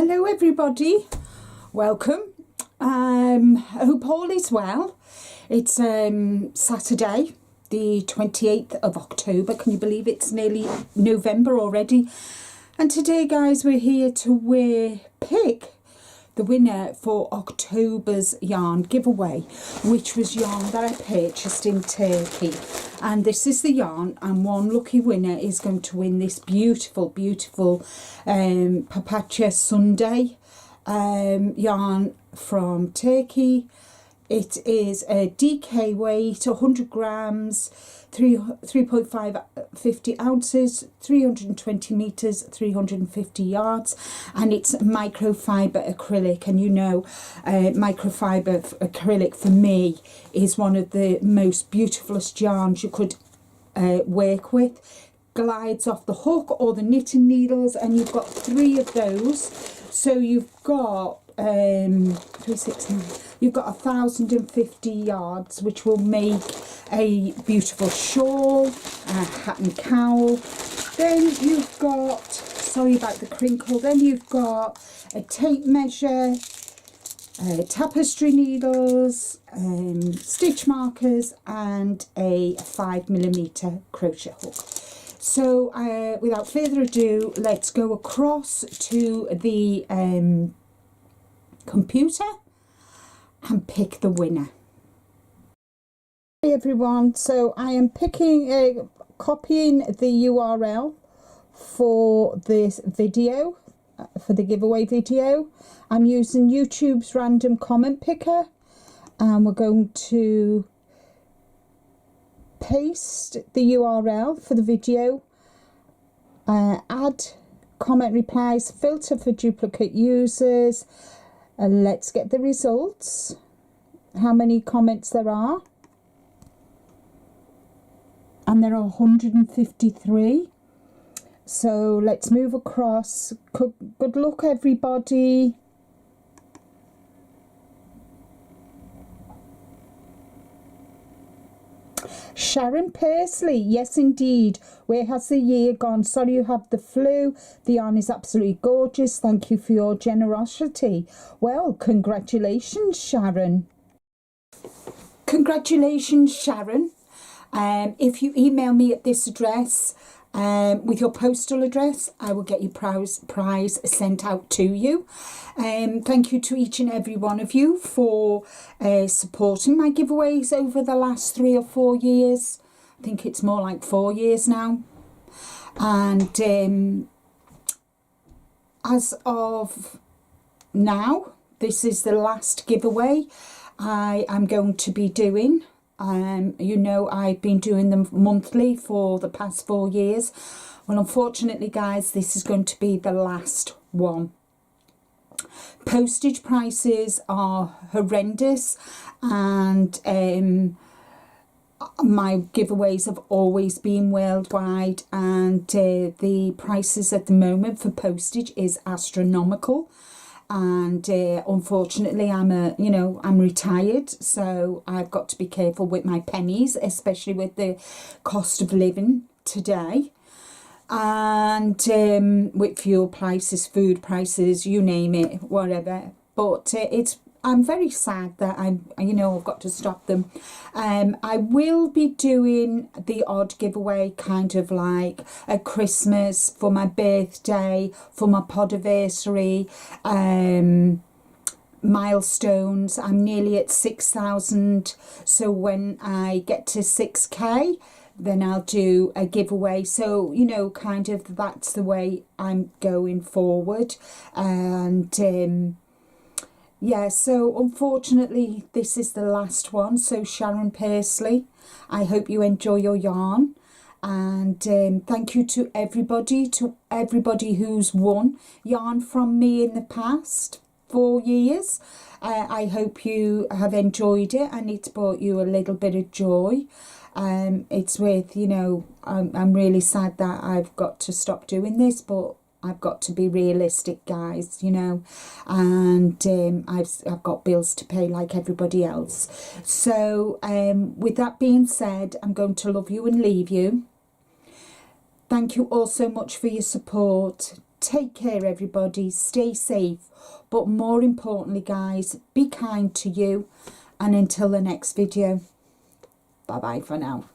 Hello everybody, welcome. I hope all is well. It's Saturday the 28th of October. Can you believe it's nearly November already? And today guys, we're here to pick the winner for October's yarn giveaway, which was yarn that I purchased in Turkey. And this is the yarn, and one lucky winner is going to win this beautiful Papatya Sunday yarn from Turkey. It is a DK weight, 100 grams, 3.50 ounces, 320 meters, 350 yards, and it's microfiber acrylic. And you know, microfiber acrylic for me is one of the most beautifulest yarns you could work with. Glides off the hook or the knitting needles, and you've got 3 of those, so you've got 369. You've got 1,050 yards, which will make a beautiful shawl, a hat and cowl. Then you've got, sorry about the crinkle, then you've got a tape measure, tapestry needles, stitch markers, and a 5mm crochet hook. So without further ado, let's go across to the computer and pick the winner. Hey everyone, so I am copying the URL for this video, for the giveaway video. I'm using YouTube's random comment picker, and we're going to paste the URL for the video, add comment replies, filter for duplicate users. Let's get the results, how many comments there are, and there are 153. So let's move across. Good luck everybody. Sharon Pursley, yes indeed. Where has the year gone? Sorry you have the flu. The yarn is absolutely gorgeous. Thank you for your generosity. Well, congratulations, Sharon. Congratulations, Sharon. If you email me at this address with your postal address, I will get your prize sent out to you. Thank you to each and every one of you for supporting my giveaways over the last 3 or 4 years. I think it's more like 4 years now. And as of now, this is the last giveaway I am going to be doing. You know, I've been doing them monthly for the past 4 years. Well, unfortunately guys, this is going to be the last one. Postage prices are horrendous, and my giveaways have always been worldwide, and the prices at the moment for postage is astronomical. And unfortunately I'm retired, so I've got to be careful with my pennies, especially with the cost of living today, and with fuel prices, food prices, you name it, whatever. But I'm very sad that I've got to stop them. I will be doing the odd giveaway, kind of like at Christmas, for my birthday, for my podiversary, milestones. I'm nearly at 6,000, so when I get to 6k, then I'll do a giveaway. So kind of that's the way I'm going forward. And yeah, so unfortunately this is the last one. So Sharon Pursley, I hope you enjoy your yarn, and thank you to everybody who's won yarn from me in the past 4 years. I hope you have enjoyed it and it's brought you a little bit of joy. It's with, I'm really sad that I've got to stop doing this, but I've got to be realistic, guys, and I've got bills to pay like everybody else. So with that being said, I'm going to love you and leave you. Thank you all so much for your support. Take care, everybody. Stay safe. But more importantly, guys, be kind to you. And until the next video, bye-bye for now.